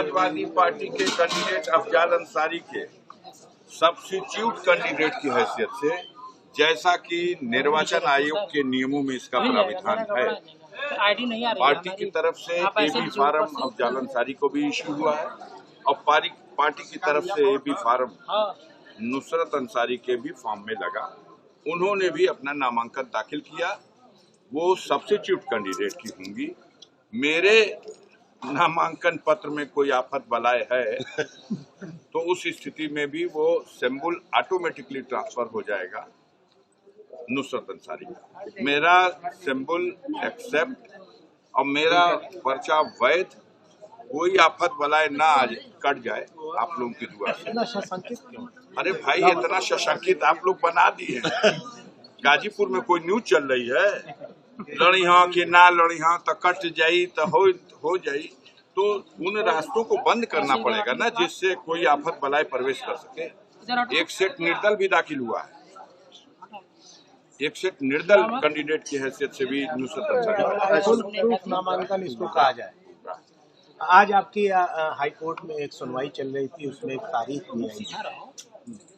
Samajwadi party के candidate Afzal Ansari के substitute candidate की हैसियत से, जैसा कि निर्वाचन आयोग के नियमों में इसका प्राविधान है, पार्टी की तरफ से एबी फार्म अफजाल अंसारी को भी इश्यू हुआ है और पार्टी की तरफ से एबी फार्म नुसरत अंसारी के भी फॉर्म में लगा। उन्होंने भी अपना नामांकन दाखिल किया। वो सब्स्टिट्यूट कैंडिडेट की होंगी। मेरे नामांकन पत्र में कोई आफत बलाए है तो उस स्थिति में भी वो सिंबल ऑटोमेटिकली ट्रांसफर हो जाएगा नुसरत अंसारी का। मेरा सिंबल एक्सेप्ट और मेरा पर्चा वैध, कोई आफत बलाए ना आज कट जाए आप लोगों की दुआ से। इतना सशंकित क्यों? अरे भाई, इतना सशंकित आप लोग बना दिए। गाजीपुर में कोई न्यूज चल रही है, लड़ी हाँ कि ना लड़ी हाँ तो कट जाई तो हो जाई, तो उन रास्तों को बंद करना पड़ेगा ना जिससे कोई आफत बलाए प्रवेश कर सके। एक सेट निर्दल भी दाखिल हुआ है, एक सेट निर्दल कैंडिडेट की हैसियत से भी नुसरत नामांकन इसको कहा जाए। आज आपकी हाई कोर्ट में एक सुनवाई चल रही थी, उसमें एक तारीख भी आई।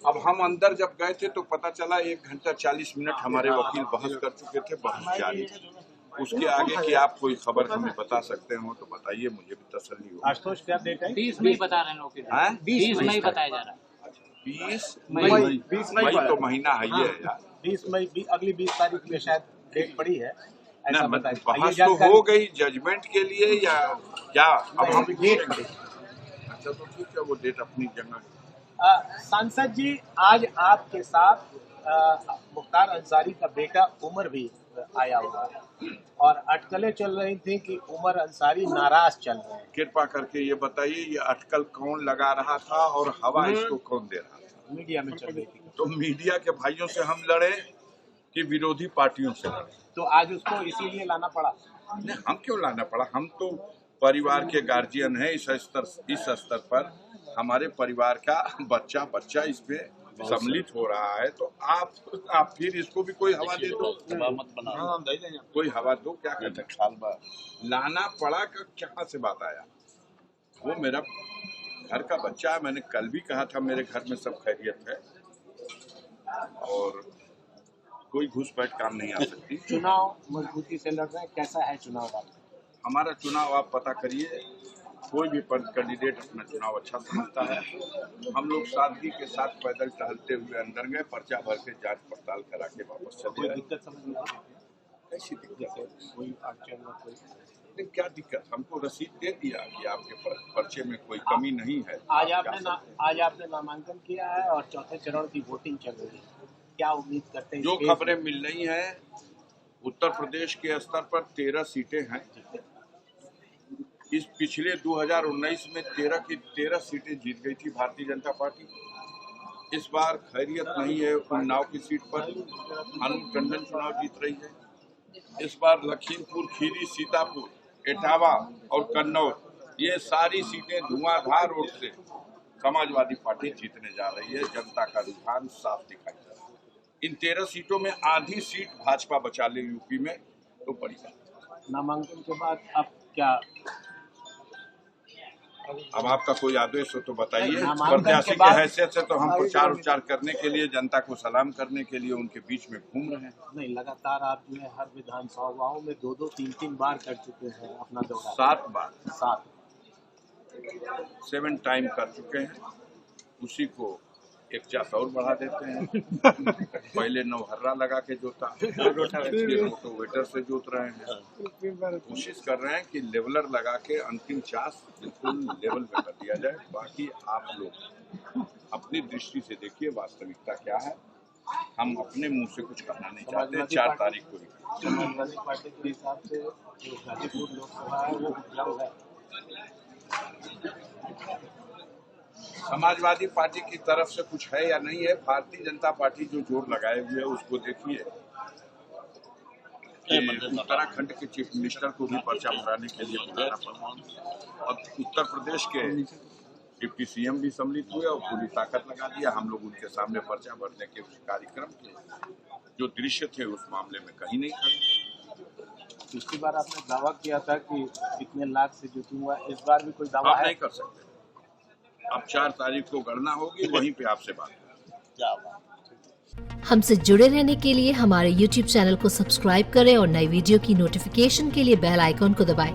अब हम अंदर जब गए थे तो पता चला 1 घंटा 40 मिनट हमारे वकील बहस कर चुके थे, बहस जारी थी। उसके आगे की आप कोई खबर हमें बता सकते हो तो बताइए, मुझे भी तसल्ली हो। आशुतोष क्या डेट है? 20 मई बता रहे हैं, 20 मई बताया जा रहा है। 20 मई तो महीना है ये यार। 20 मई अगली 20 तारीख में शायद डेट पड़ी है, ऐसा बताइए। बहस तो हो गई जजमेंट के लिए या क्या? अब हम डेट पड़ी। अच्छा तो ठीक है, वो डेट अपनी जगह। सांसद जी, आज आपके साथ मुख्तार अंसारी का बेटा उमर भी आया हुआ है और अटकलें चल रही थी कि उमर अंसारी नाराज चल रहे हैं। कृपा करके ये बताइए, ये अटकल कौन लगा रहा था और हवा इसको कौन दे रहा था? मीडिया में चल रही थी। तो मीडिया के भाइयों से हम लड़े कि विरोधी पार्टियों से लड़े? तो आज उसको इसीलिए लाना पड़ा। नहीं, हम क्यों लाना पड़ा? हम तो परिवार के गार्जियन हैं। इस स्तर पर हमारे परिवार का बच्चा इसमें सम्मिलित हो रहा है, तो आप फिर इसको भी कोई हवा दे दो, मत बना, कोई हवा दो। क्या कहते हैं, खाल लाना पड़ा का कहाँ से बात आया? वो मेरा घर का बच्चा है। मैंने कल भी कहा था मेरे घर में सब खैरियत है और कोई घुसपैठ काम नहीं आ सकती। चुनाव मजबूती से लड़ रहे हैं, कैसा है चुनाव? हमारा चुनाव आप पता करिए, कोई भी कैंडिडेट अपना चुनाव अच्छा समझता है। हम लोग सादगी के साथ पैदल टहलते हुए अंदर गए, पर्चा भर के जांच पड़ताल करा के वापस चले गए। दिक्कत समझ में कैसी दिक्कत है? कोई अड़चन कोई नहीं, क्या दिक्कत? हमको रसीद दे दिया कि आपके पर्चे में कोई कमी नहीं है। आज आपने नामांकन किया है और चौथे चरण की वोटिंग चल रही है, क्या उम्मीद करते हैं? जो खबरें मिल रही हैं, उत्तर प्रदेश के स्तर पर 13 सीटें हैं। इस पिछले 2019 में 13 की 13 सीटें जीत गई थी भारतीय जनता पार्टी। इस बार खैरियत नहीं है। उन्नाव की सीट पर अनु टंडन चुनाव जीत रही है। इस बार लखीमपुर खीरी, सीतापुर, इटावा और कन्नौज, ये सारी सीटें धुआंधार वोट से समाजवादी पार्टी जीतने जा रही है। जनता का रुझान साफ दिखाई दे रहा है। इन 13 सीटों में आधी सीट भाजपा बचा ले यूपी में, तो बड़ी बात। नामांकन के बाद अब क्या? अब आपका कोई आदेश हो तो बताइए। प्रत्याशी की हैसियत से तो हम प्रचार करने के लिए, जनता को सलाम करने के लिए उनके बीच में घूम रहे हैं। नहीं, लगातार आप जो है हर विधानसभाओं में 2-2, 3-3 बार कर चुके हैं अपना दौरा। 7 बार, 7 टाइम कर चुके हैं। उसी को एक चास और बढ़ा देते हैं। पहले नौहर्रा लगा के जोता, रोटावेटर से जोत रहे हैं। कोशिश कर रहे हैं कि लेवलर लगा के अंतिम चास बिल्कुल लेवल में कर दिया जाए। बाकी आप लोग अपनी दृष्टि से देखिए वास्तविकता क्या है। हम अपने मुंह से कुछ कहना नहीं चाहते। 4 तारीख को ही समाजवादी पार्टी के हिसाब से जो गाजीपुर लोकसभा है वो उपलब्ध है। समाजवादी पार्टी की तरफ से कुछ है या नहीं है? भारतीय जनता पार्टी जो जोर लगाए हुए है उसको देखिए। उत्तराखंड के चीफ मिनिस्टर को भी पर्चा भराने के लिए बुलाना पड़ा और उत्तर प्रदेश के डिप्टी सीएम भी सम्मिलित हुए और पूरी ताकत लगा दिया। हम लोग उनके सामने पर्चा भरने के उस कार्यक्रम के जो दृश्य थे उस मामले में कहीं नहीं खड़े। पिछली बार आपने दावा किया था कि इतने लाख से जीतूंगा, इस बार भी कोई दावा आप है? नहीं कर सकते। अब 4 तारीख को गणना होगी, वहीं पे आपसे बात होगी। हमसे जुड़े रहने के लिए हमारे YouTube चैनल को सब्सक्राइब करें और नई वीडियो की नोटिफिकेशन के लिए बेल आइकॉन को दबाएं।